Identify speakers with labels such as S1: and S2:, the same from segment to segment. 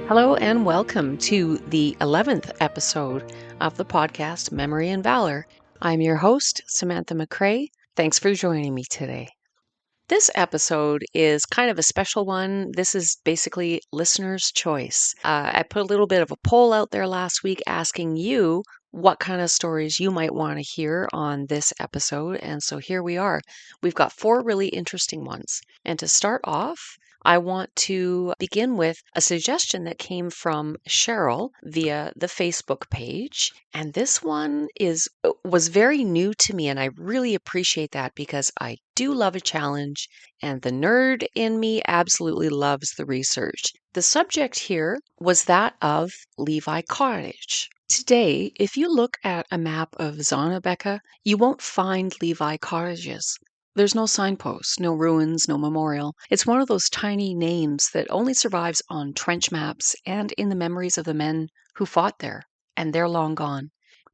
S1: Hello and welcome to the 11th episode of the podcast Memory and Valor. I'm your host, Samantha McCrae. Thanks for joining me today. This episode is kind of a special one. This is basically listener's choice. I put a little bit of a poll out there last week asking you what kind of stories you might want to hear on this episode. And so here we are. We've got 4 really interesting ones. And to start off, I want to begin with a suggestion that came from Cheryl via the Facebook page. And this one was very new to me, and I really appreciate that because I do love a challenge, and the nerd in me absolutely loves the research. The subject here was that of Levi Cottage. Today, if you look at a map of Zonnebeke, you won't find Levi cottages. There's no signpost, no ruins, no memorial. It's one of those tiny names that only survives on trench maps and in the memories of the men who fought there, and they're long gone.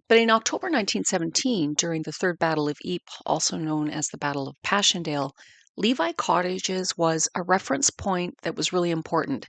S1: But in October 1917, during the Third Battle of Ypres, also known as the Battle of Passchendaele, Levi Cottages was a reference point that was really important.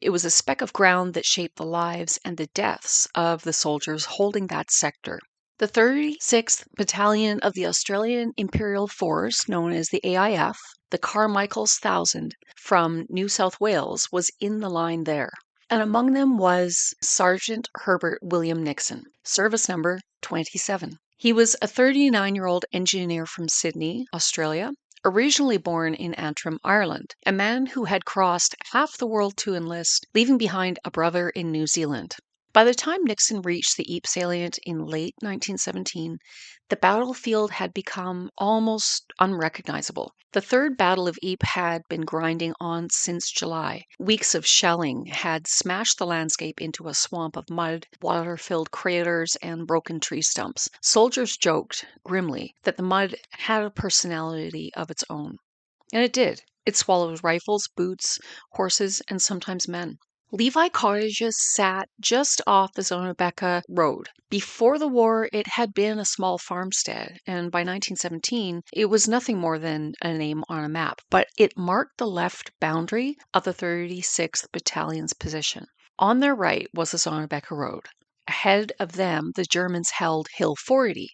S1: It was a speck of ground that shaped the lives and the deaths of the soldiers holding that sector. The 36th Battalion of the Australian Imperial Force, known as the AIF, the Carmichael's Thousand from New South Wales, was in the line there. And among them was Sergeant Herbert William Nixon, service number 27. He was a 39-year-old engineer from Sydney, Australia, originally born in Antrim, Ireland, a man who had crossed half the world to enlist, leaving behind a brother in New Zealand. By the time Nixon reached the Ypres salient in late 1917, the battlefield had become almost unrecognizable. The Third Battle of Ypres had been grinding on since July. Weeks of shelling had smashed the landscape into a swamp of mud, water-filled craters, and broken tree stumps. Soldiers joked, grimly, that the mud had a personality of its own. And it did. It swallowed rifles, boots, horses, and sometimes men. Levi Cottages sat just off the Zonnebeke Road. Before the war, it had been a small farmstead, and by 1917, it was nothing more than a name on a map. But it marked the left boundary of the 36th Battalion's position. On their right was the Zonnebeke Road. Ahead of them, the Germans held Hill 40,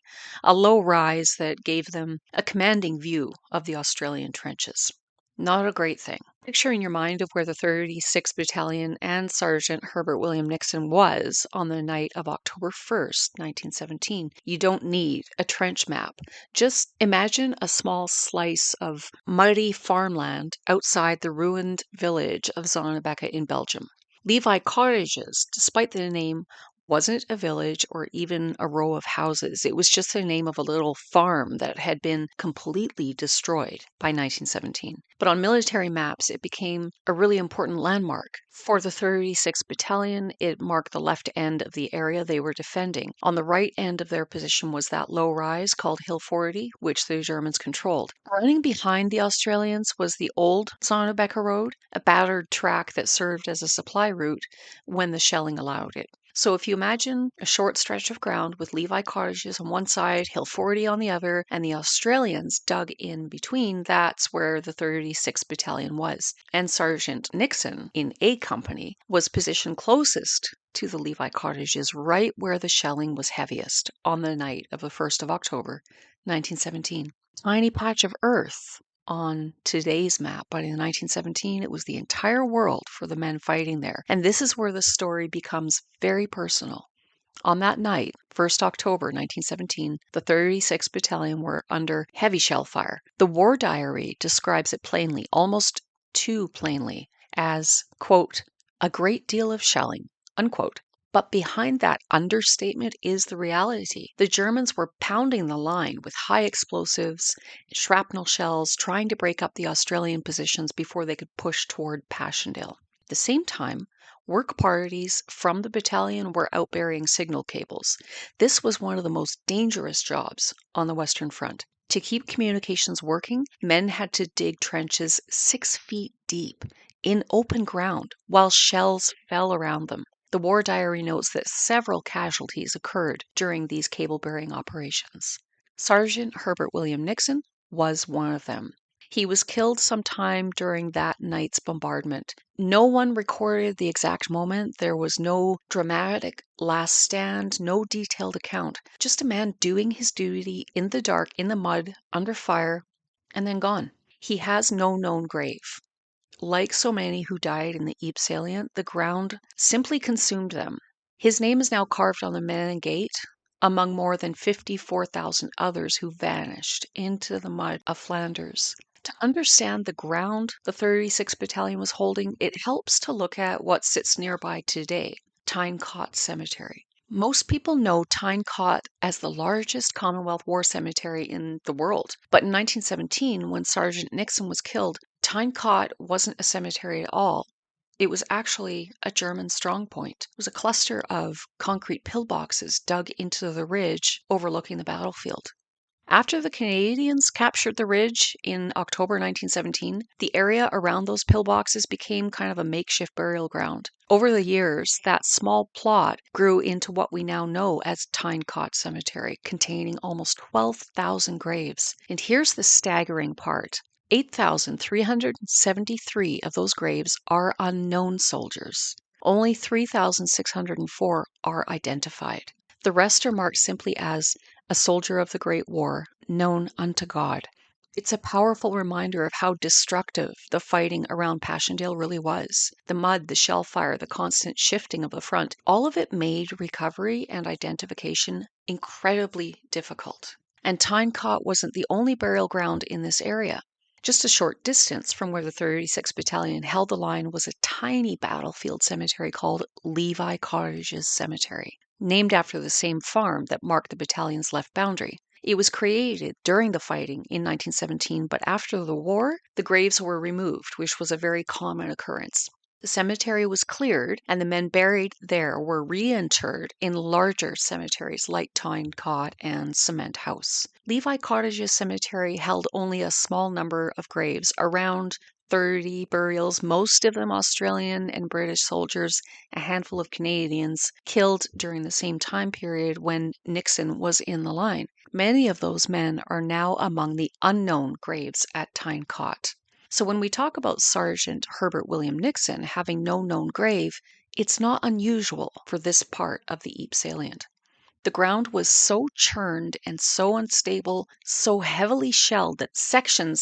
S1: a low rise that gave them a commanding view of the Australian trenches. Not a great thing. Picture in your mind of where the 36th Battalion and Sergeant Herbert William Nixon was on the night of October 1st, 1917. You don't need a trench map. Just imagine a small slice of muddy farmland outside the ruined village of Zonnebeke in Belgium. Levi Cottages, despite the name, wasn't a village or even a row of houses. It was just the name of a little farm that had been completely destroyed by 1917. But on military maps, it became a really important landmark. For the 36th Battalion, it marked the left end of the area they were defending. On the right end of their position was that low rise called Hill 40, which the Germans controlled. Running behind the Australians was the old Zonnebeke Road, a battered track that served as a supply route when the shelling allowed it. So if you imagine a short stretch of ground with Levi Cottages on one side, Hill 40 on the other, and the Australians dug in between, that's where the 36th Battalion was. And Sergeant Nixon in A Company was positioned closest to the Levi Cottages, right where the shelling was heaviest on the night of the 1st of October, 1917. Tiny patch of earth on today's map, but in 1917 it was the entire world for the men fighting there. And this is where the story becomes very personal. On that night, 1st October 1917, the 36th Battalion were under heavy shell fire. The war diary describes it plainly, almost too plainly, as, quote, a great deal of shelling, unquote. But behind that understatement is the reality. The Germans were pounding the line with high explosives, shrapnel shells, trying to break up the Australian positions before they could push toward Passchendaele. At the same time, work parties from the battalion were out burying signal cables. This was one of the most dangerous jobs on the Western Front. To keep communications working, men had to dig trenches 6 feet deep in open ground while shells fell around them. The war diary notes that several casualties occurred during these cable burying operations. Sergeant Herbert William Nixon was one of them. He was killed sometime during that night's bombardment. No one recorded the exact moment. There was no dramatic last stand, no detailed account. Just a man doing his duty in the dark, in the mud, under fire, and then gone. He has no known grave. Like so many who died in the Ypres salient, the ground simply consumed them. His name is now carved on the Menin Gate, among more than 54,000 others who vanished into the mud of Flanders. To understand the ground the 36th Battalion was holding, it helps to look at what sits nearby today, Tyne Cot Cemetery. Most people know Tyne Cot as the largest Commonwealth War cemetery in the world. But in 1917, when Sergeant Nixon was killed, Tyne Cot wasn't a cemetery at all. It was actually a German strongpoint. It was a cluster of concrete pillboxes dug into the ridge overlooking the battlefield. After the Canadians captured the ridge in October 1917, the area around those pillboxes became kind of a makeshift burial ground. Over the years, that small plot grew into what we now know as Tyne Cot Cemetery, containing almost 12,000 graves. And here's the staggering part. 8,373 of those graves are unknown soldiers. Only 3,604 are identified. The rest are marked simply as a soldier of the Great War, known unto God. It's a powerful reminder of how destructive the fighting around Passchendaele really was. The mud, the shell fire, the constant shifting of the front, all of it made recovery and identification incredibly difficult. And Tyne Cot wasn't the only burial ground in this area. Just a short distance from where the 36th Battalion held the line was a tiny battlefield cemetery called Levi Cottage Cemetery, named after the same farm that marked the battalion's left boundary. It was created during the fighting in 1917, but after the war, the graves were removed, which was a very common occurrence. The cemetery was cleared, and the men buried there were reinterred in larger cemeteries like Tyne Cot and Cement House. Levi Cottage Cemetery held only a small number of graves, around 30 burials, most of them Australian and British soldiers, a handful of Canadians killed during the same time period when Nixon was in the line. Many of those men are now among the unknown graves at Tyne Cot. So when we talk about Sergeant Herbert William Nixon having no known grave, it's not unusual for this part of the Ypres salient. The ground was so churned and so unstable, so heavily shelled that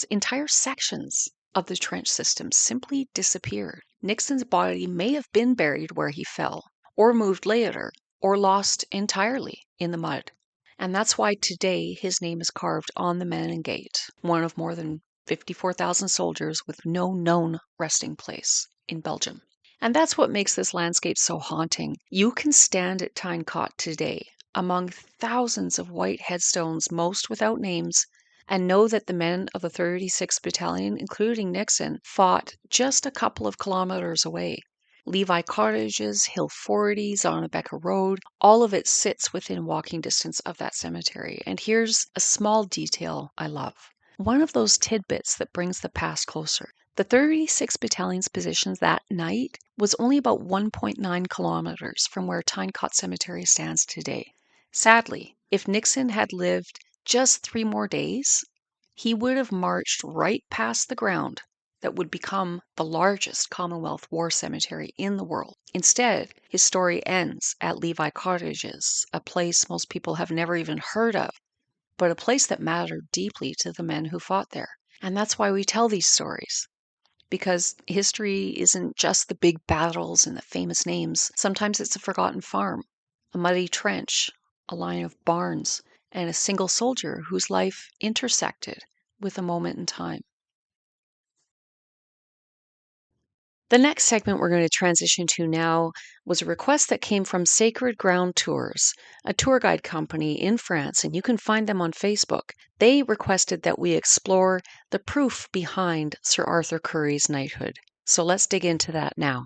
S1: entire sections of the trench system simply disappeared. Nixon's body may have been buried where he fell, or moved later, or lost entirely in the mud. And that's why today his name is carved on the Menin Gate, one of more than 54,000 soldiers with no known resting place in Belgium. And that's what makes this landscape so haunting. You can stand at Tyne Cot today among thousands of white headstones, most without names, and know that the men of the 36th Battalion, including Nixon, fought just a couple of kilometers away. Levi Cottages, Hill 40, Zonnebecker Road, all of it sits within walking distance of that cemetery. And here's a small detail I love. One of those tidbits that brings the past closer. The 36th Battalion's positions that night was only about 1.9 kilometers from where Tyne Cot Cemetery stands today. Sadly, if Nixon had lived just 3 more days, he would have marched right past the ground that would become the largest Commonwealth War cemetery in the world. Instead, his story ends at Levi Cottages, a place most people have never even heard of, but a place that mattered deeply to the men who fought there. And that's why we tell these stories. Because history isn't just the big battles and the famous names. Sometimes it's a forgotten farm, a muddy trench, a line of barns, and a single soldier whose life intersected with a moment in time. The next segment we're going to transition to now was a request that came from Sacred Ground Tours, a tour guide company in France, and you can find them on Facebook. They requested that we explore the proof behind Sir Arthur Currie's knighthood. So let's dig into that now.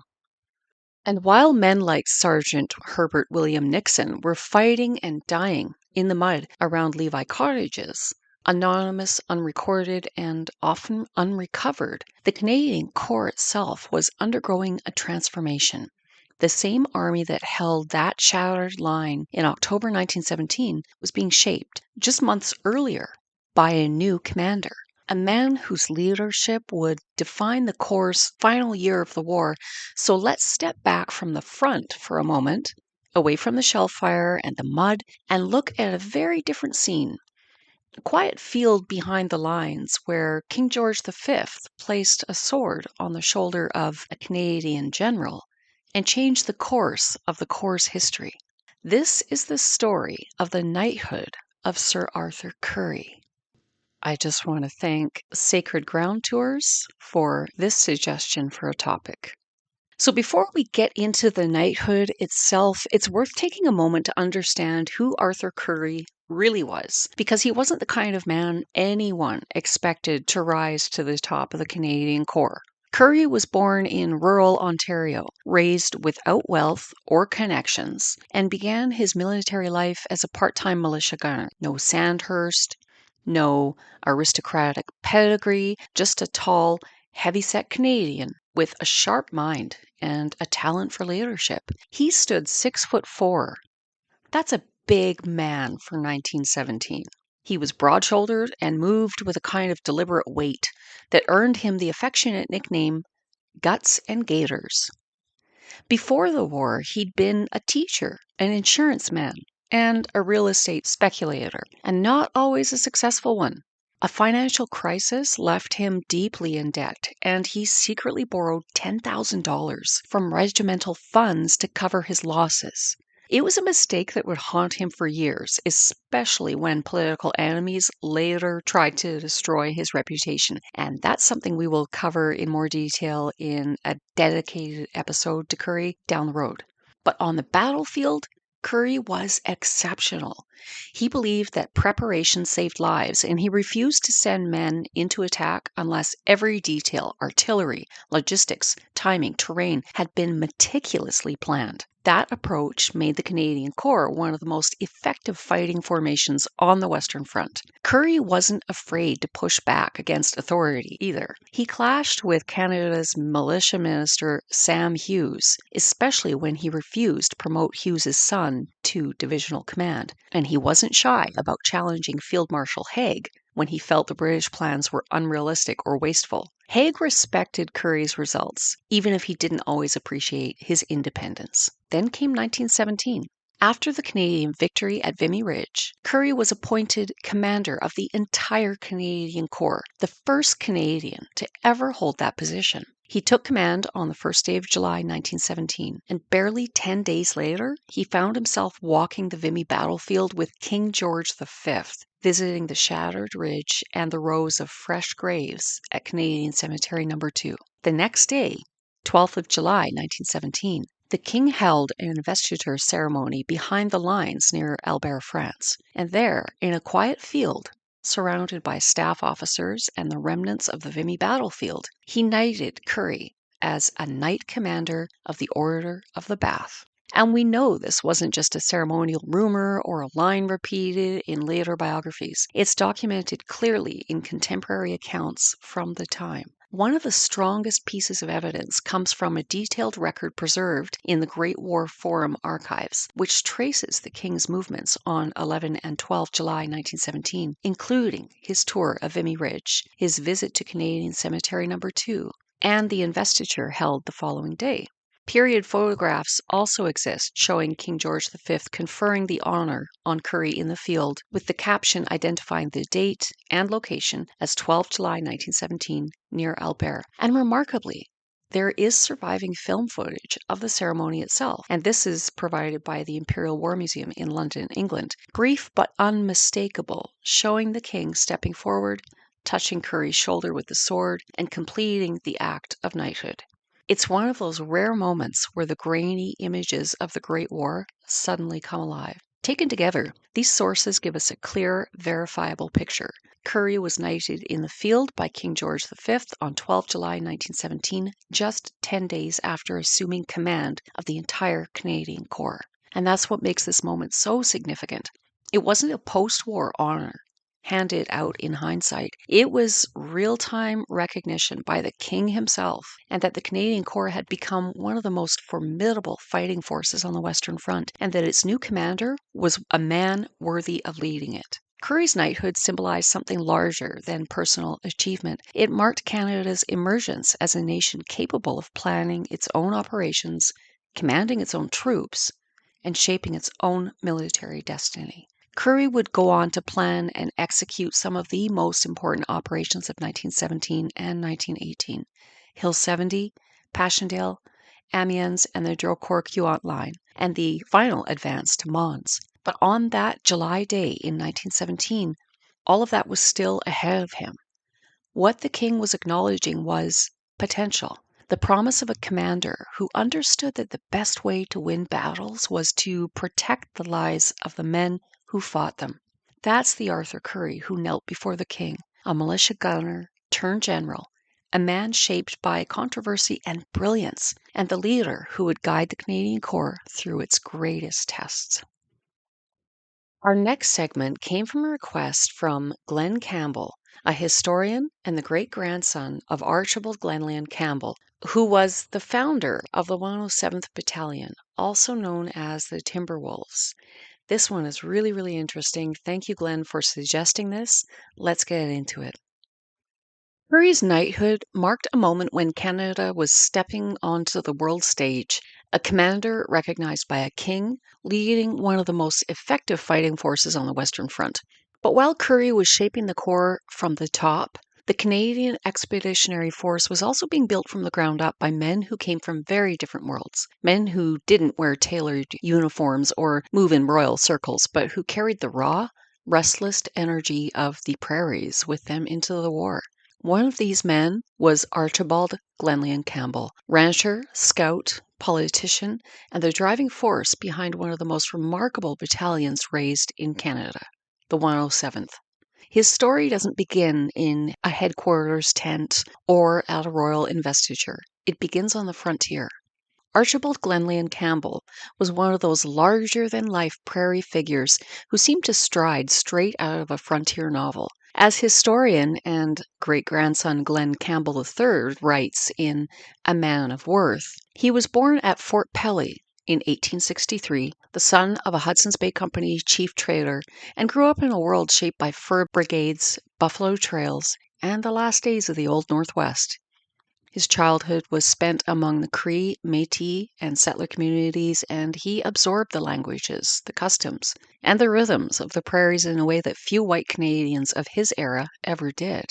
S1: And while men like Sergeant Herbert William Nixon were fighting and dying in the mud around Levi Cottages, anonymous, unrecorded, and often unrecovered, the Canadian Corps itself was undergoing a transformation. The same army that held that shattered line in October 1917 was being shaped just months earlier by a new commander. a man whose leadership would define the Corps' final year of the war. So let's step back from the front for a moment, away from the shell fire and the mud, and look at a very different scene. A quiet field behind the lines where King George V placed a sword on the shoulder of a Canadian general and changed the course of the Corps' history. This is the story of the knighthood of Sir Arthur Currie. I just want to thank Sacred Ground Tours for this suggestion for a topic. So before we get into the knighthood itself, it's worth taking a moment to understand who Arthur Currie really was, because he wasn't the kind of man anyone expected to rise to the top of the Canadian Corps. Currie was born in rural Ontario, raised without wealth or connections, and began his military life as a part-time militia gunner. No Sandhurst, no aristocratic pedigree, just a tall, heavy-set Canadian with a sharp mind and a talent for leadership. He stood 6'4". That's a big man for 1917. He was broad-shouldered and moved with a kind of deliberate weight that earned him the affectionate nickname Guts and Gators. Before the war, he'd been a teacher, an insurance man, and a real estate speculator, and not always a successful one. A financial crisis left him deeply in debt, and he secretly borrowed $10,000 from regimental funds to cover his losses. It was a mistake that would haunt him for years, especially when political enemies later tried to destroy his reputation. And that's something we will cover in more detail in a dedicated episode to Currie down the road. But on the battlefield, Currie was exceptional. He believed that preparation saved lives, and he refused to send men into attack unless every detail, artillery, logistics, timing, terrain, had been meticulously planned. That approach made the Canadian Corps one of the most effective fighting formations on the Western Front. Currie wasn't afraid to push back against authority either. He clashed with Canada's militia minister, Sam Hughes, especially when he refused to promote Hughes's son to divisional command. And he wasn't shy about challenging Field Marshal Haig when he felt the British plans were unrealistic or wasteful. Haig respected Currie's results, even if he didn't always appreciate his independence. Then came 1917. After the Canadian victory at Vimy Ridge, Currie was appointed commander of the entire Canadian Corps, the first Canadian to ever hold that position. He took command on the first day of July 1917, and barely 10 days later, he found himself walking the Vimy battlefield with King George V, visiting the shattered ridge and the rows of fresh graves at Canadian Cemetery No. 2. The next day, 12th of July 1917, the king held an investiture ceremony behind the lines near Albert, France, and there, in a quiet field, surrounded by staff officers and the remnants of the Vimy battlefield, he knighted Currie as a Knight Commander of the Order of the Bath. And we know this wasn't just a ceremonial rumor or a line repeated in later biographies. It's documented clearly in contemporary accounts from the time. One of the strongest pieces of evidence comes from a detailed record preserved in the Great War Forum archives, which traces the king's movements on 11 and 12 July 1917, including his tour of Vimy Ridge, his visit to Canadian Cemetery No. 2, and the investiture held the following day. Period photographs also exist showing King George V conferring the honor on Currie in the field, with the caption identifying the date and location as 12 July 1917 near Albert. And remarkably, there is surviving film footage of the ceremony itself, and this is provided by the Imperial War Museum in London, England. Brief but unmistakable, showing the king stepping forward, touching Currie's shoulder with the sword, and completing the act of knighthood. It's one of those rare moments where the grainy images of the Great War suddenly come alive. Taken together, these sources give us a clear, verifiable picture. Currie was knighted in the field by King George V on 12 July 1917, just 10 days after assuming command of the entire Canadian Corps. And that's what makes this moment so significant. It wasn't a post-war honor handed out in hindsight. It was real-time recognition by the king himself, and that the Canadian Corps had become one of the most formidable fighting forces on the Western Front, and that its new commander was a man worthy of leading it. Currie's knighthood symbolized something larger than personal achievement. It marked Canada's emergence as a nation capable of planning its own operations, commanding its own troops, and shaping its own military destiny. Currie would go on to plan and execute some of the most important operations of 1917 and 1918: Hill 70, Passchendaele, Amiens, and the Drocourt-Queant line, and the final advance to Mons. But on that July day in 1917, all of that was still ahead of him. What the king was acknowledging was potential, the promise of a commander who understood that the best way to win battles was to protect the lives of the men who fought them. That's the Arthur Currie who knelt before the king, a militia gunner turned general, a man shaped by controversy and brilliance, and the leader who would guide the Canadian Corps through its greatest tests. Our next segment came from a request from Glenn Campbell, a historian and the great-grandson of Archibald Glenlyon Campbell, who was the founder of the 107th Battalion, also known as the Timberwolves. This one is really, really interesting. Thank you, Glenn, for suggesting this. Let's get into it. Currie's knighthood marked a moment when Canada was stepping onto the world stage, a commander recognized by a king, leading one of the most effective fighting forces on the Western Front. But while Currie was shaping the Corps from the top, the Canadian Expeditionary Force was also being built from the ground up by men who came from very different worlds. Men who didn't wear tailored uniforms or move in royal circles, but who carried the raw, restless energy of the prairies with them into the war. One of these men was Archibald Glenlyon Campbell, rancher, scout, politician, and the driving force behind one of the most remarkable battalions raised in Canada, the 107th. His story doesn't begin in a headquarters tent or at a royal investiture. It begins on the frontier. Archibald Glenlyon Campbell was one of those larger-than-life prairie figures who seemed to stride straight out of a frontier novel. As historian and great-grandson Glenn Campbell III writes in A Man of Worth, he was born at Fort Pelly in 1863, the son of a Hudson's Bay Company chief trader, and grew up in a world shaped by fur brigades, buffalo trails, and the last days of the Old Northwest. His childhood was spent among the Cree, Métis, and settler communities, and he absorbed the languages, the customs, and the rhythms of the prairies in a way that few white Canadians of his era ever did.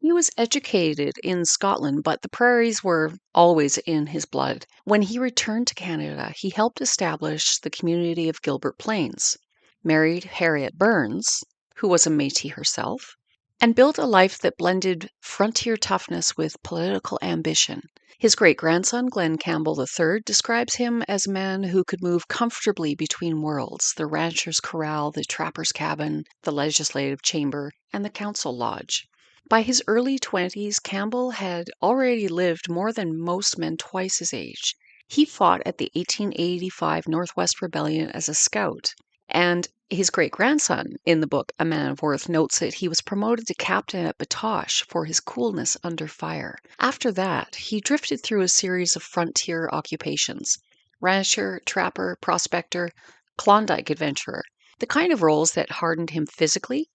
S1: He was educated in Scotland, but the prairies were always in his blood. When he returned to Canada, he helped establish the community of Gilbert Plains, married Harriet Burns, who was a Métis herself, and built a life that blended frontier toughness with political ambition. His great-grandson, Glenn Campbell III, describes him as a man who could move comfortably between worlds: the rancher's corral, the trapper's cabin, the legislative chamber, and the council lodge. By his early 20s, Campbell had already lived more than most men twice his age. He fought at the 1885 Northwest Rebellion as a scout, and his great-grandson in the book A Man of Worth notes that he was promoted to captain at Batoche for his coolness under fire. After that, he drifted through a series of frontier occupations: rancher, trapper, prospector, Klondike adventurer, the kind of roles that hardened him physically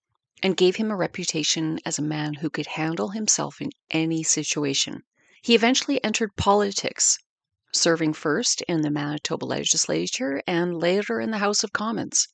S1: and gave him a reputation as a man who could handle himself in any situation. He eventually entered politics, serving first in the Manitoba legislature and later in the House of Commons.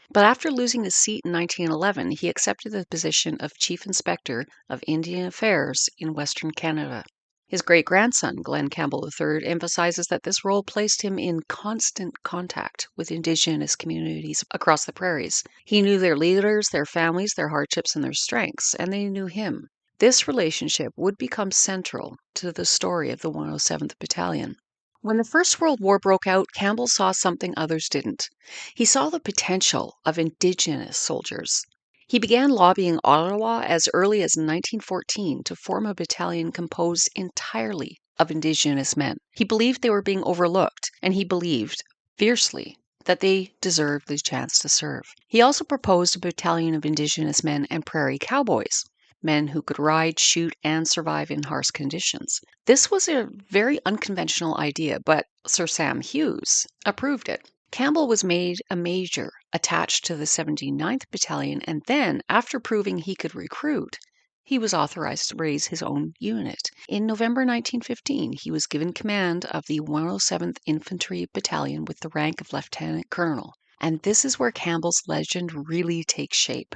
S1: But after losing his seat in 1911, he accepted the position of Chief Inspector of Indian Affairs in Western Canada. His great-grandson, Glenn Campbell III, emphasizes that this role placed him in constant contact with Indigenous communities across the prairies. He knew their leaders, their families, their hardships, and their strengths, and they knew him. This relationship would become central to the story of the 107th Battalion. When the First World War broke out, Campbell saw something others didn't. He saw the potential of Indigenous soldiers. He began lobbying Ottawa as early as 1914 to form a battalion composed entirely of Indigenous men. He believed they were being overlooked, and he believed, fiercely, that they deserved the chance to serve. He also proposed a battalion of Indigenous men and prairie cowboys, men who could ride, shoot, and survive in harsh conditions. This was a very unconventional idea, but Sir Sam Hughes approved it. Campbell was made a major, attached to the 79th Battalion, and then, after proving he could recruit, he was authorized to raise his own unit. In November 1915, he was given command of the 107th Infantry Battalion with the rank of Lieutenant Colonel. And this is where Campbell's legend really takes shape.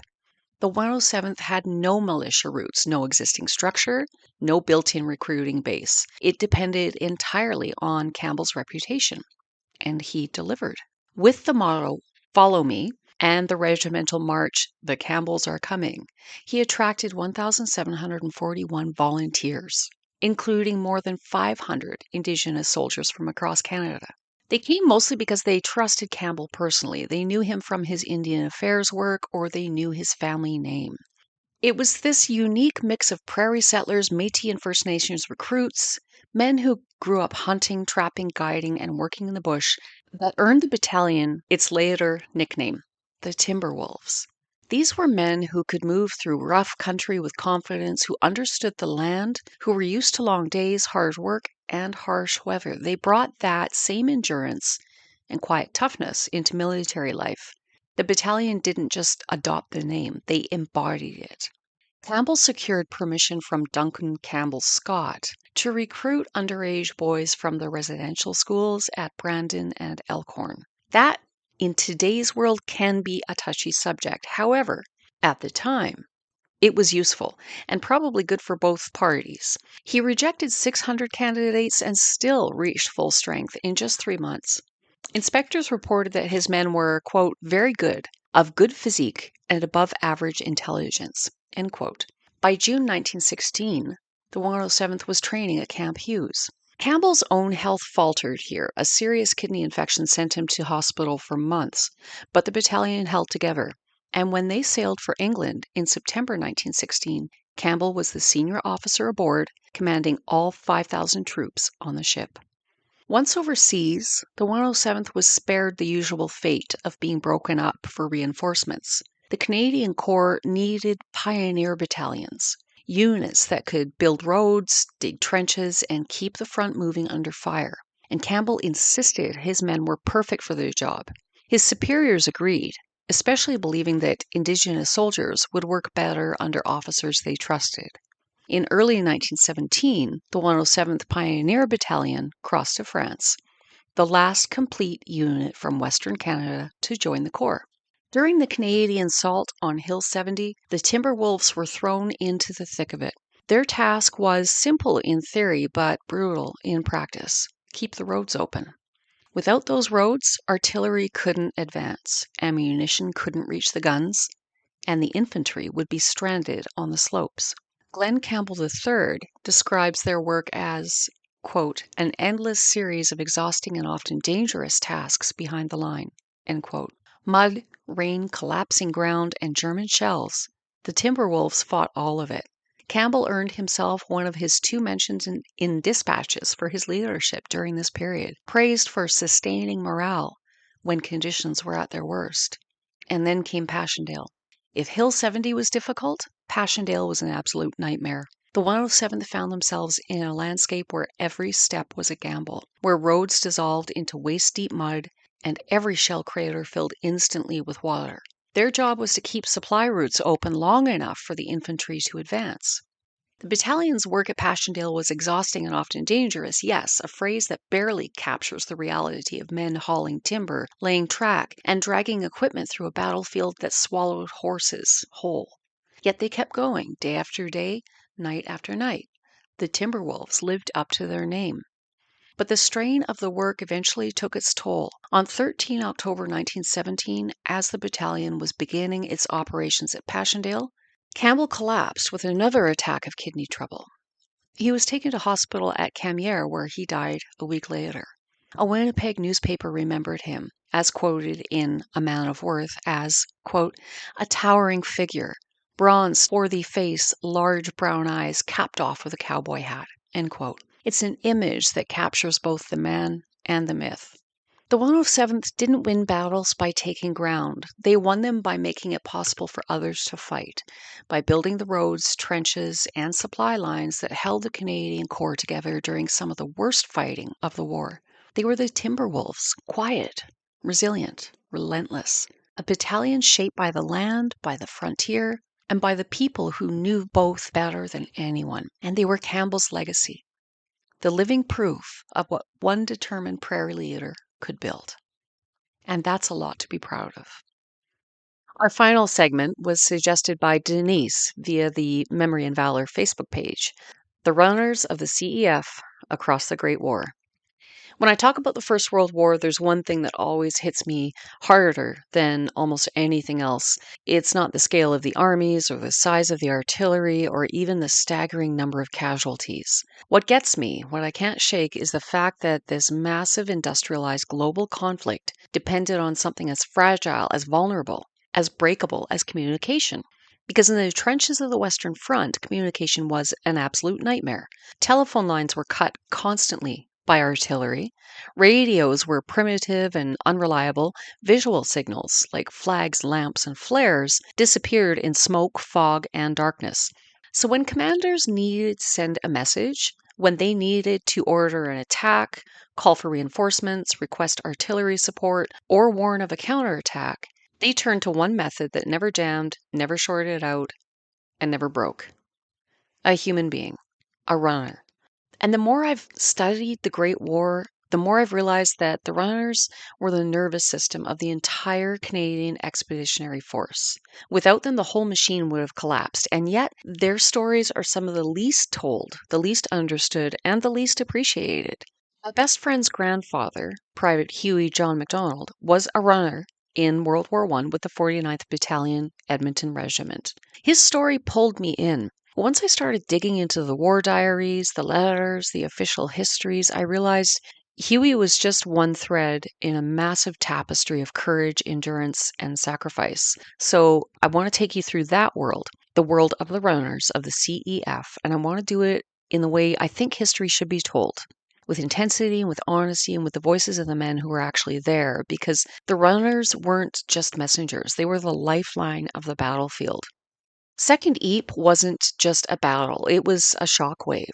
S1: The 107th had no militia roots, no existing structure, no built-in recruiting base. It depended entirely on Campbell's reputation, and he delivered. With the motto, "Follow me," and the regimental march, "The Campbells are coming," he attracted 1,741 volunteers, including more than 500 Indigenous soldiers from across Canada. They came mostly because they trusted Campbell personally. They knew him from his Indian Affairs work, or they knew his family name. It was this unique mix of prairie settlers, Métis and First Nations recruits, men who grew up hunting, trapping, guiding, and working in the bush, that earned the battalion its later nickname, the Timberwolves. These were men who could move through rough country with confidence, who understood the land, who were used to long days, hard work, and harsh weather. They brought that same endurance and quiet toughness into military life. The battalion didn't just adopt the name, they embodied it. Campbell secured permission from Duncan Campbell Scott to recruit underage boys from the residential schools at Brandon and Elkhorn. That, in today's world, can be a touchy subject. However, at the time, it was useful and probably good for both parties. He rejected 600 candidates and still reached full strength in just 3 months. Inspectors reported that his men were, quote, very good, of good physique, and above average intelligence, end quote. By June 1916, the 107th was training at Camp Hughes. Campbell's own health faltered here. A serious kidney infection sent him to hospital for months, but the battalion held together. And when they sailed for England in September 1916, Campbell was the senior officer aboard, commanding all 5,000 troops on the ship. Once overseas, the 107th was spared the usual fate of being broken up for reinforcements. The Canadian Corps needed pioneer battalions, units that could build roads, dig trenches, and keep the front moving under fire. And Campbell insisted his men were perfect for the job. His superiors agreed, especially believing that Indigenous soldiers would work better under officers they trusted. In early 1917, the 107th Pioneer Battalion crossed to France, the last complete unit from Western Canada to join the Corps. During the Canadian assault on Hill 70, the Timberwolves were thrown into the thick of it. Their task was simple in theory, but brutal in practice: keep the roads open. Without those roads, artillery couldn't advance, ammunition couldn't reach the guns, and the infantry would be stranded on the slopes. Glenn Campbell III describes their work as, quote, an endless series of exhausting and often dangerous tasks behind the line, end quote. Mud, rain, collapsing ground, and German shells. The Timberwolves fought all of it. Campbell earned himself one of his 2 mentions in dispatches for his leadership during this period, praised for sustaining morale when conditions were at their worst. And then came Passchendaele. If Hill 70 was difficult, Passchendaele was an absolute nightmare. The 107th found themselves in a landscape where every step was a gamble, where roads dissolved into waist-deep mud and every shell crater filled instantly with water. Their job was to keep supply routes open long enough for the infantry to advance. The battalion's work at Passchendaele was exhausting and often dangerous, yes, a phrase that barely captures the reality of men hauling timber, laying track, and dragging equipment through a battlefield that swallowed horses whole. Yet they kept going, day after day, night after night. The Timberwolves lived up to their name. But the strain of the work eventually took its toll. On 13 October 1917, as the battalion was beginning its operations at Passchendaele, Campbell collapsed with another attack of kidney trouble. He was taken to hospital at Camier, where he died a week later. A Winnipeg newspaper remembered him, as quoted in A Man of Worth, as, quote, a towering figure, bronzed, swarthy face, large brown eyes, capped off with a cowboy hat, end quote. It's an image that captures both the man and the myth. The 107th didn't win battles by taking ground. They won them by making it possible for others to fight, by building the roads, trenches, and supply lines that held the Canadian Corps together during some of the worst fighting of the war. They were the Timberwolves, quiet, resilient, relentless. A battalion shaped by the land, by the frontier, and by the people who knew both better than anyone. And they were Campbell's legacy, the living proof of what one determined prairie leader could build. And that's a lot to be proud of. Our final segment was suggested by Denise via the Memory and Valor Facebook page, The Runners of the CEF Across the Great War. When I talk about the First World War, there's one thing that always hits me harder than almost anything else. It's not the scale of the armies or the size of the artillery or even the staggering number of casualties. What gets me, what I can't shake, is the fact that this massive industrialized global conflict depended on something as fragile, as vulnerable, as breakable as communication. Because in the trenches of the Western Front, communication was an absolute nightmare. Telephone lines were cut constantly by artillery. Radios were primitive and unreliable. Visual signals, like flags, lamps, and flares, disappeared in smoke, fog, and darkness. So when commanders needed to send a message, when they needed to order an attack, call for reinforcements, request artillery support, or warn of a counterattack, they turned to one method that never jammed, never shorted out, and never broke: a human being, a runner. And the more I've studied the Great War, the more I've realized that the runners were the nervous system of the entire Canadian Expeditionary Force. Without them, the whole machine would have collapsed. And yet, their stories are some of the least told, the least understood, and the least appreciated. My best friend's grandfather, Private Huey John MacDonald, was a runner in World War One with the 49th Battalion, Edmonton Regiment. His story pulled me in. Once I started digging into the war diaries, the letters, the official histories, I realized Huey was just one thread in a massive tapestry of courage, endurance, and sacrifice. So I want to take you through that world, the world of the runners of the CEF, and I want to do it in the way I think history should be told, with intensity and with honesty and with the voices of the men who were actually there, because the runners weren't just messengers, they were the lifeline of the battlefield. Second Ypres wasn't just a battle, it was a shockwave.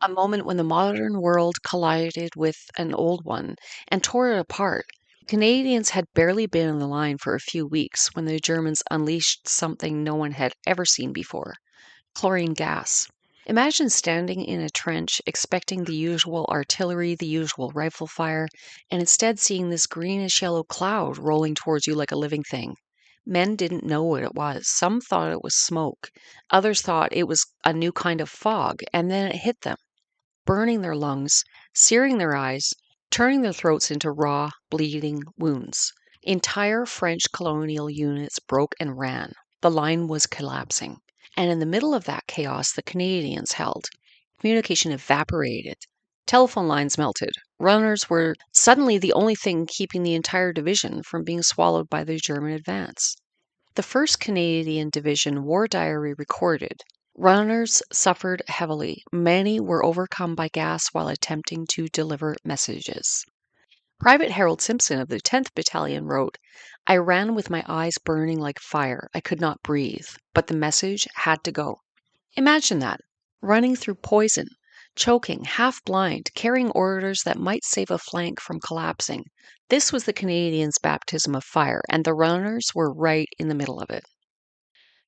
S1: A moment when the modern world collided with an old one and tore it apart. Canadians had barely been in the line for a few weeks when the Germans unleashed something no one had ever seen before: chlorine gas. Imagine standing in a trench expecting the usual artillery, the usual rifle fire, and instead seeing this greenish yellow cloud rolling towards you like a living thing. Men didn't know what it was. Some thought it was smoke. Others thought it was a new kind of fog, and then it hit them, burning their lungs, searing their eyes, turning their throats into raw, bleeding wounds. Entire French colonial units broke and ran. The line was collapsing. And in the middle of that chaos, the Canadians held. Communication evaporated. Telephone lines melted. Runners were suddenly the only thing keeping the entire division from being swallowed by the German advance. The 1st Canadian Division War Diary recorded: runners suffered heavily. Many were overcome by gas while attempting to deliver messages. Private Harold Simpson of the 10th Battalion wrote, I ran with my eyes burning like fire. I could not breathe, but the message had to go. Imagine that, running through poison, choking, half blind, carrying orders that might save a flank from collapsing. This was the Canadians' baptism of fire, and the runners were right in the middle of it.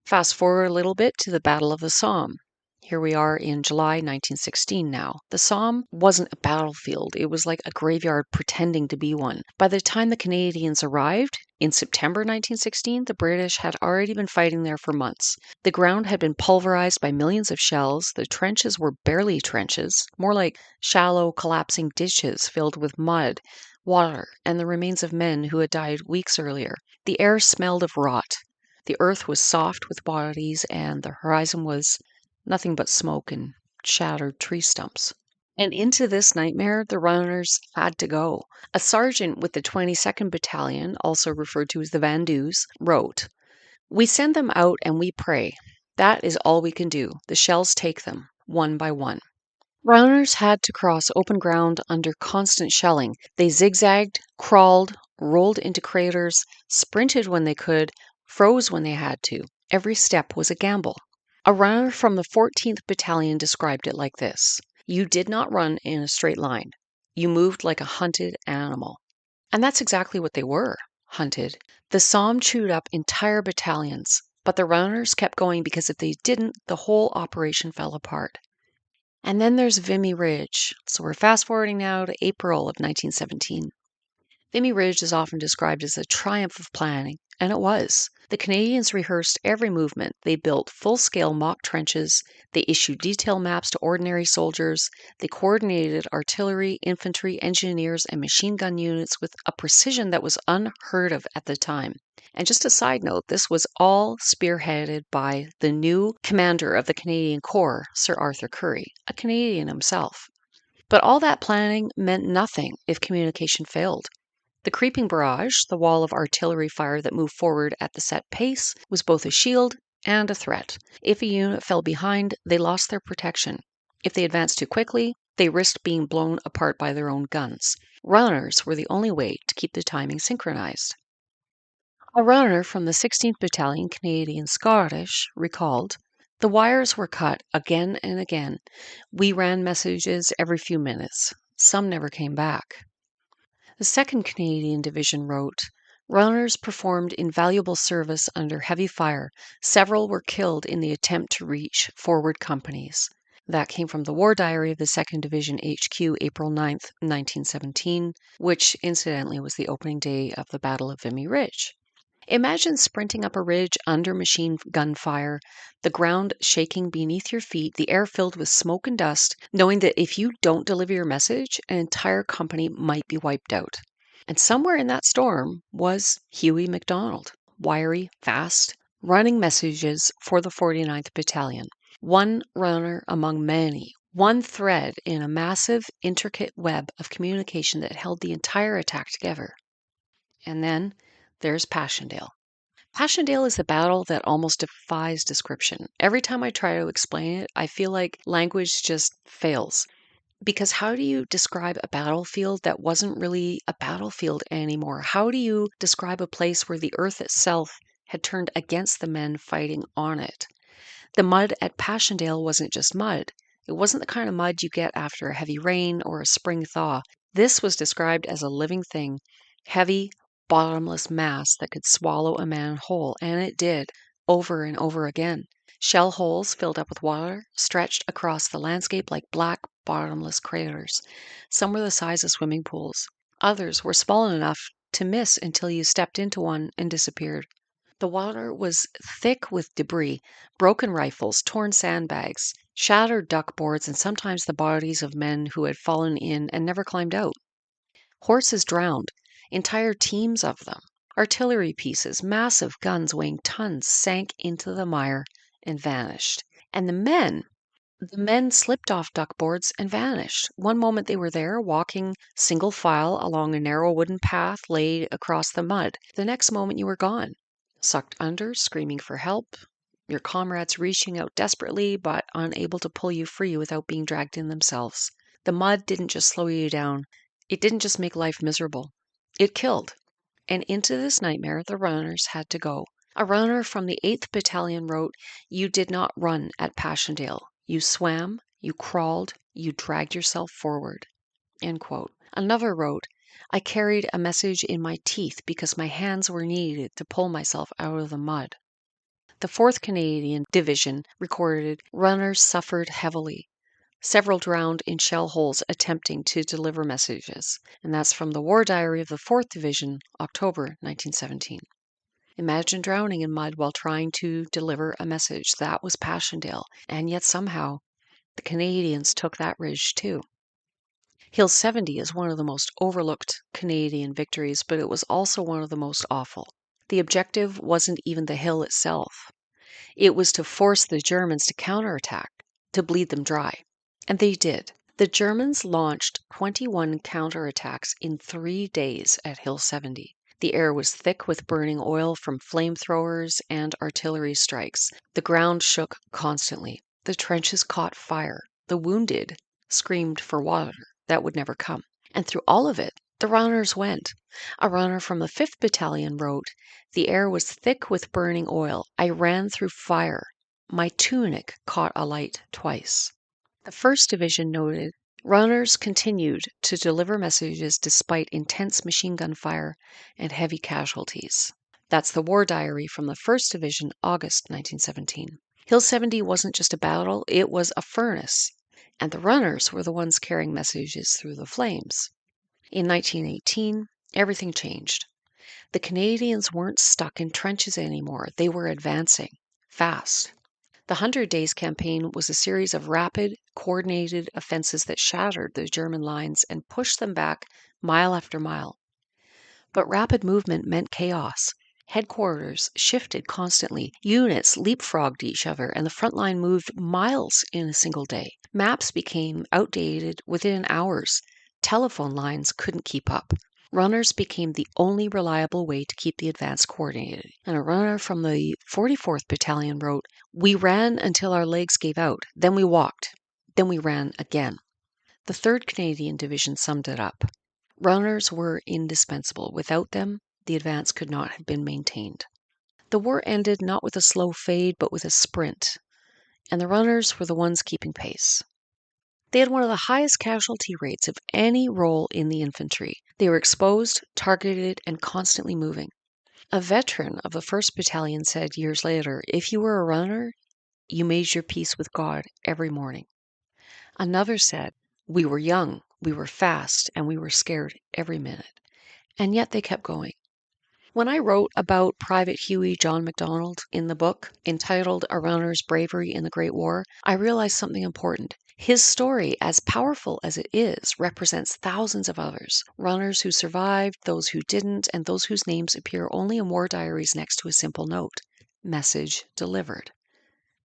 S1: Fast forward a little bit to the Battle of the Somme. Here we are in July 1916 now. The Somme wasn't a battlefield. It was like a graveyard pretending to be one. By the time the Canadians arrived, in September 1916, the British had already been fighting there for months. The ground had been pulverized by millions of shells. The trenches were barely trenches, more like shallow, collapsing ditches filled with mud, water, and the remains of men who had died weeks earlier. The air smelled of rot. The earth was soft with bodies, and the horizon was nothing but smoke and shattered tree stumps. And into this nightmare, the runners had to go. A sergeant with the 22nd Battalion, also referred to as the Vendus, wrote, We send them out and we pray. That is all we can do. The shells take them, one by one. Runners had to cross open ground under constant shelling. They zigzagged, crawled, rolled into craters, sprinted when they could, froze when they had to. Every step was a gamble. A runner from the 14th Battalion described it like this: You did not run in a straight line. You moved like a hunted animal. And that's exactly what they were, hunted. The Somme chewed up entire battalions, but the runners kept going because if they didn't, the whole operation fell apart. And then there's Vimy Ridge. So we're fast forwarding now to April of 1917. Vimy Ridge is often described as a triumph of planning, and it was. The Canadians rehearsed every movement. They built full-scale mock trenches. They issued detail maps to ordinary soldiers. They coordinated artillery, infantry, engineers, and machine gun units with a precision that was unheard of at the time. And just a side note, this was all spearheaded by the new commander of the Canadian Corps, Sir Arthur Currie, a Canadian himself. But all that planning meant nothing if communication failed. The creeping barrage, the wall of artillery fire that moved forward at the set pace, was both a shield and a threat. If a unit fell behind, they lost their protection. If they advanced too quickly, they risked being blown apart by their own guns. Runners were the only way to keep the timing synchronized. A runner from the 16th Battalion, Canadian Scottish, recalled, "The wires were cut again and again. We ran messages every few minutes. Some never came back." The 2nd Canadian Division wrote, "Runners performed invaluable service under heavy fire. Several were killed in the attempt to reach forward companies." That came from the War Diary of the 2nd Division HQ, April 9th, 1917, which incidentally was the opening day of the Battle of Vimy Ridge. Imagine sprinting up a ridge under machine gun fire, the ground shaking beneath your feet, the air filled with smoke and dust, knowing that if you don't deliver your message, an entire company might be wiped out. And somewhere in that storm was Huey MacDonald, wiry, fast, running messages for the 49th Battalion. One runner among many, one thread in a massive, intricate web of communication that held the entire attack together. And then there's Passchendaele. Passchendaele is the battle that almost defies description. Every time I try to explain it, I feel like language just fails. Because how do you describe a battlefield that wasn't really a battlefield anymore? How do you describe a place where the earth itself had turned against the men fighting on it? The mud at Passchendaele wasn't just mud. It wasn't the kind of mud you get after a heavy rain or a spring thaw. This was described as a living thing, heavy, bottomless mass that could swallow a man whole, and it did, over and over again. Shell holes filled up with water stretched across the landscape like black, bottomless craters. Some were the size of swimming pools. Others were small enough to miss until you stepped into one and disappeared. The water was thick with debris, broken rifles, torn sandbags, shattered duck boards, and sometimes the bodies of men who had fallen in and never climbed out. Horses drowned, entire teams of them. Artillery pieces, massive guns weighing tons, sank into the mire and vanished. And the men slipped off duck boards and vanished. One moment they were there, walking single file along a narrow wooden path laid across the mud. The next moment you were gone, sucked under, screaming for help, your comrades reaching out desperately but unable to pull you free without being dragged in themselves. The mud didn't just slow you down. It didn't just make life miserable. It killed. And into this nightmare the runners had to go. A runner from the 8th Battalion wrote, "You did not run at Passchendaele. You swam, you crawled, you dragged yourself forward." End quote. Another wrote, "I carried a message in my teeth because my hands were needed to pull myself out of the mud." The 4th Canadian Division recorded, "Runners suffered heavily. Several drowned in shell holes attempting to deliver messages." And that's from the War Diary of the 4th Division, October 1917. Imagine drowning in mud while trying to deliver a message. That was Passchendaele. And yet somehow the Canadians took that ridge too. Hill 70 is one of the most overlooked Canadian victories, but it was also one of the most awful. The objective wasn't even the hill itself. It was to force the Germans to counterattack, to bleed them dry. And they did. The Germans launched 21 counterattacks in 3 days at Hill 70. The air was thick with burning oil from flamethrowers and artillery strikes. The ground shook constantly. The trenches caught fire. The wounded screamed for water that would never come. And through all of it, the runners went. A runner from the 5th Battalion wrote, "The air was thick with burning oil. I ran through fire. My tunic caught alight twice." The 1st Division noted, Runners continued to deliver messages despite intense machine gun fire and heavy casualties. That's the War Diary from the 1st Division, August 1917. Hill 70 wasn't just a battle, it was a furnace, and the runners were the ones carrying messages through the flames. In 1918, everything changed. The Canadians weren't stuck in trenches anymore, they were advancing fast. The 100 Days campaign was a series of rapid, coordinated offenses that shattered the German lines and pushed them back mile after mile. But rapid movement meant chaos. Headquarters shifted constantly. Units leapfrogged each other, and the front line moved miles in a single day. Maps became outdated within hours. Telephone lines couldn't keep up. Runners became the only reliable way to keep the advance coordinated. And a runner from the 44th Battalion wrote, "We ran until our legs gave out. Then we walked. Then we ran again." The 3rd Canadian Division summed it up. Runners were indispensable. Without them, the advance could not have been maintained. The war ended not with a slow fade, but with a sprint, and the runners were the ones keeping pace. They had one of the highest casualty rates of any role in the infantry. They were exposed, targeted, and constantly moving. A veteran of the 1st Battalion said years later, "If you were a runner, you made your peace with God every morning." Another said, "We were young, we were fast, and we were scared every minute." And yet they kept going. When I wrote about Private Huey John MacDonald in the book entitled A Runner's Bravery in the Great War, I realized something important. His story, as powerful as it is, represents thousands of others. Runners who survived, those who didn't, and those whose names appear only in war diaries next to a simple note. Message delivered.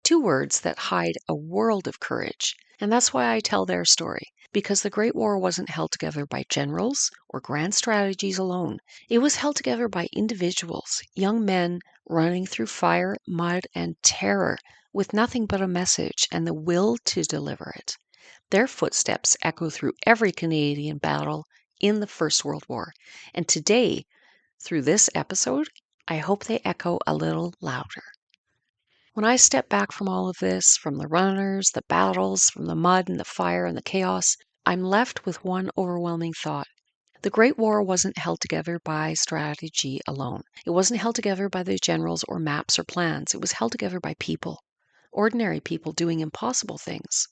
S1: 2 words that hide a world of courage. And that's why I tell their story. Because the Great War wasn't held together by generals or grand strategies alone. It was held together by individuals, young men running through fire, mud, and terror with nothing but a message and the will to deliver it. Their footsteps echo through every Canadian battle in the First World War. And today, through this episode, I hope they echo a little louder. When I step back from all of this, from the runners, the battles, from the mud and the fire and the chaos, I'm left with one overwhelming thought. The Great War wasn't held together by strategy alone. It wasn't held together by the generals or maps or plans. It was held together by people, ordinary people doing impossible things.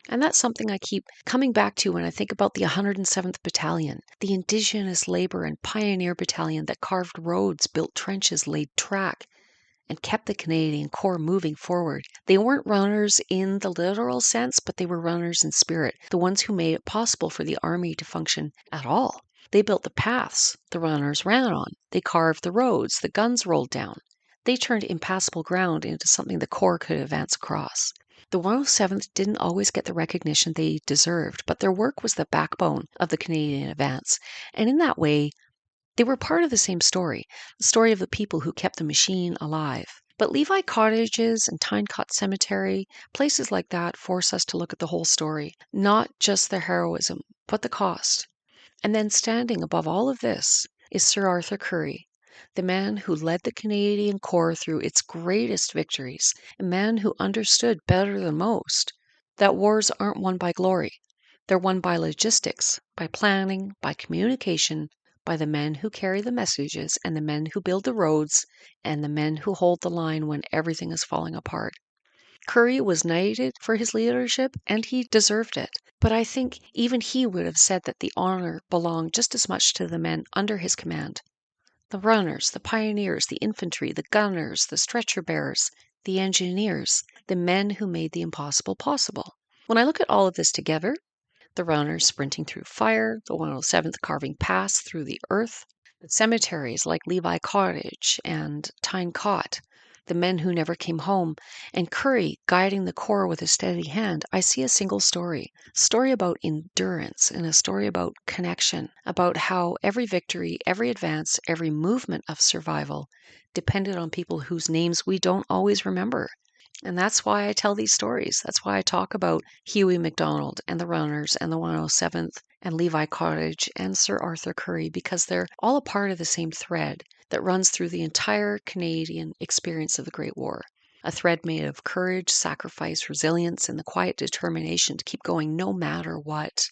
S1: And that's something I keep coming back to when I think about the 107th Battalion, the Indigenous labor and pioneer battalion that carved roads, built trenches, laid track, and kept the Canadian Corps moving forward. They weren't runners in the literal sense, but they were runners in spirit, the ones who made it possible for the Army to function at all. They built the paths the runners ran on. They carved the roads the guns rolled down. They turned impassable ground into something the Corps could advance across. The 107th didn't always get the recognition they deserved, but their work was the backbone of the Canadian advance. And in that way, they were part of the same story, the story of the people who kept the machine alive. But Levi Cottages and Tyne Cot Cemetery, places like that force us to look at the whole story, not just the heroism, but the cost. And then standing above all of this is Sir Arthur Currie, the man who led the Canadian Corps through its greatest victories, a man who understood better than most that wars aren't won by glory. They're won by logistics, by planning, by communication, by the men who carry the messages and the men who build the roads and the men who hold the line when everything is falling apart. Currie was knighted for his leadership, and he deserved it. But I think even he would have said that the honor belonged just as much to the men under his command. The runners, the pioneers, the infantry, the gunners, the stretcher bearers, the engineers, the men who made the impossible possible. When I look at all of this together, the runners sprinting through fire, the 107th carving paths through the earth, the cemeteries like Levi Cottage and Tyne Cot, the men who never came home, and Currie guiding the Corps with a steady hand, I see a single story. A story about endurance and a story about connection, about how every victory, every advance, every movement of survival depended on people whose names we don't always remember. And that's why I tell these stories. That's why I talk about Huey MacDonald and the runners and the 107th and Levi Cottage and Sir Arthur Currie, because they're all a part of the same thread that runs through the entire Canadian experience of the Great War. a thread made of courage, sacrifice, resilience, and the quiet determination to keep going no matter what.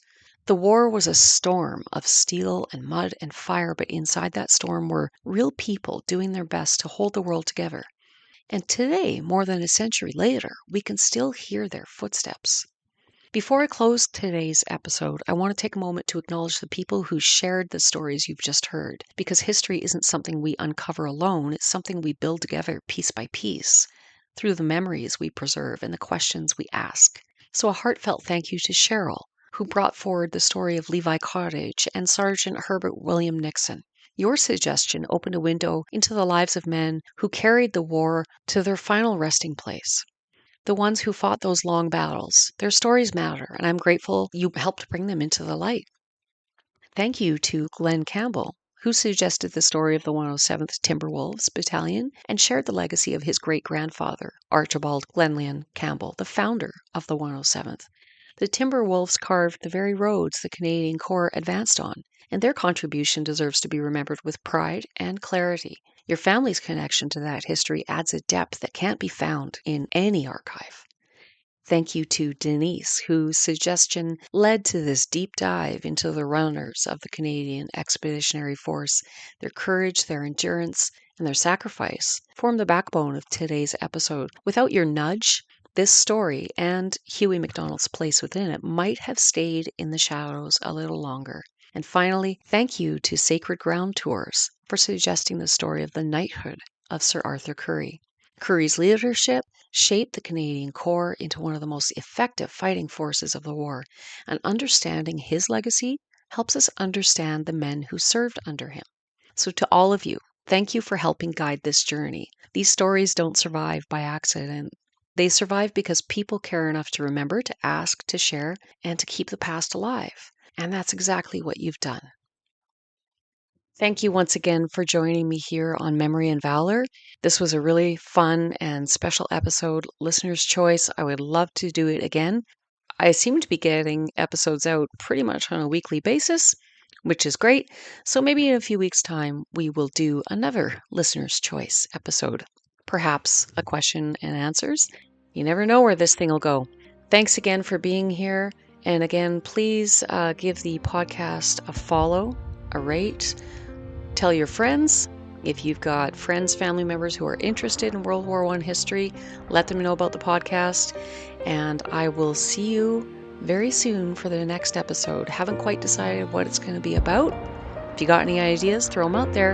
S1: The war was a storm of steel and mud and fire, but inside that storm were real people doing their best to hold the world together. And today, more than a century later, we can still hear their footsteps. Before I close today's episode, I want to take a moment to acknowledge the people who shared the stories you've just heard, because history isn't something we uncover alone, it's something we build together piece by piece, through the memories we preserve and the questions we ask. So a heartfelt thank you to Cheryl, who brought forward the story of Levi Cottage and Sergeant Herbert William Nixon. Your suggestion opened a window into the lives of men who carried the war to their final resting place. The ones who fought those long battles. Their stories matter, and I'm grateful you helped bring them into the light. Thank you to Glenn Campbell, who suggested the story of the 107th Timberwolves Battalion and shared the legacy of his great-grandfather, Archibald Glenlyon Campbell, the founder of the 107th. The Timberwolves carved the very roads the Canadian Corps advanced on, and their contribution deserves to be remembered with pride and clarity. Your family's connection to that history adds a depth that can't be found in any archive. Thank you to Denise, whose suggestion led to this deep dive into the runners of the Canadian Expeditionary Force. Their courage, their endurance, and their sacrifice form the backbone of today's episode. Without your nudge, this story and Huey MacDonald's place within it might have stayed in the shadows a little longer. And finally, thank you to Sacred Ground Tours for suggesting the story of the knighthood of Sir Arthur Currie. Currie's leadership shaped the Canadian Corps into one of the most effective fighting forces of the war, and understanding his legacy helps us understand the men who served under him. So to all of you, thank you for helping guide this journey. These stories don't survive by accident. They survive because people care enough to remember, to ask, to share, and to keep the past alive. And that's exactly what you've done. Thank you once again for joining me here on Memory and Valor. This was a really fun and special episode, listener's choice. I would love to do it again. I seem to be getting episodes out pretty much on a weekly basis, which is great. So maybe in a few weeks' time, we will do another listener's choice episode. Perhaps a question and answers. You never know where this thing will go. Thanks again for being here. And again, please give the podcast a follow, a rate. Tell your friends. If you've got friends, family members who are interested in World War I history, let them know about the podcast. And I will see you very soon for the next episode. Haven't quite decided what it's going to be about. If you got any ideas, throw them out there.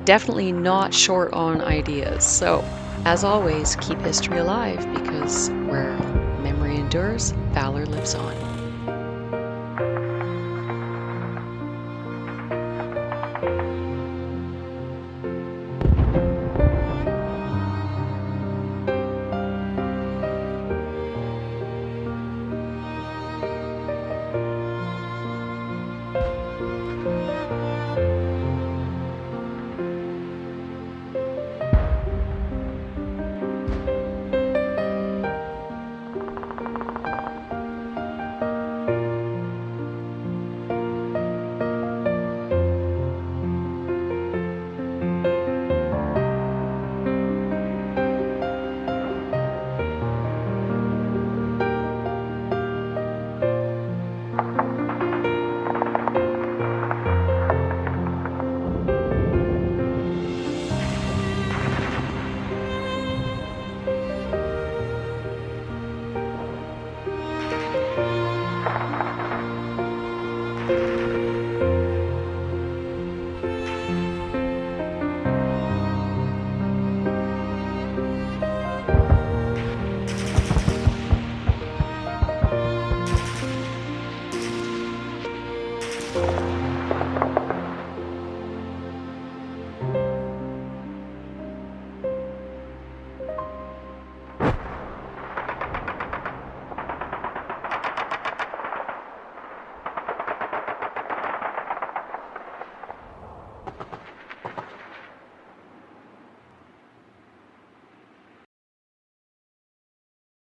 S1: Definitely not short on ideas. So, as always, keep history alive, because where memory endures, valor lives on.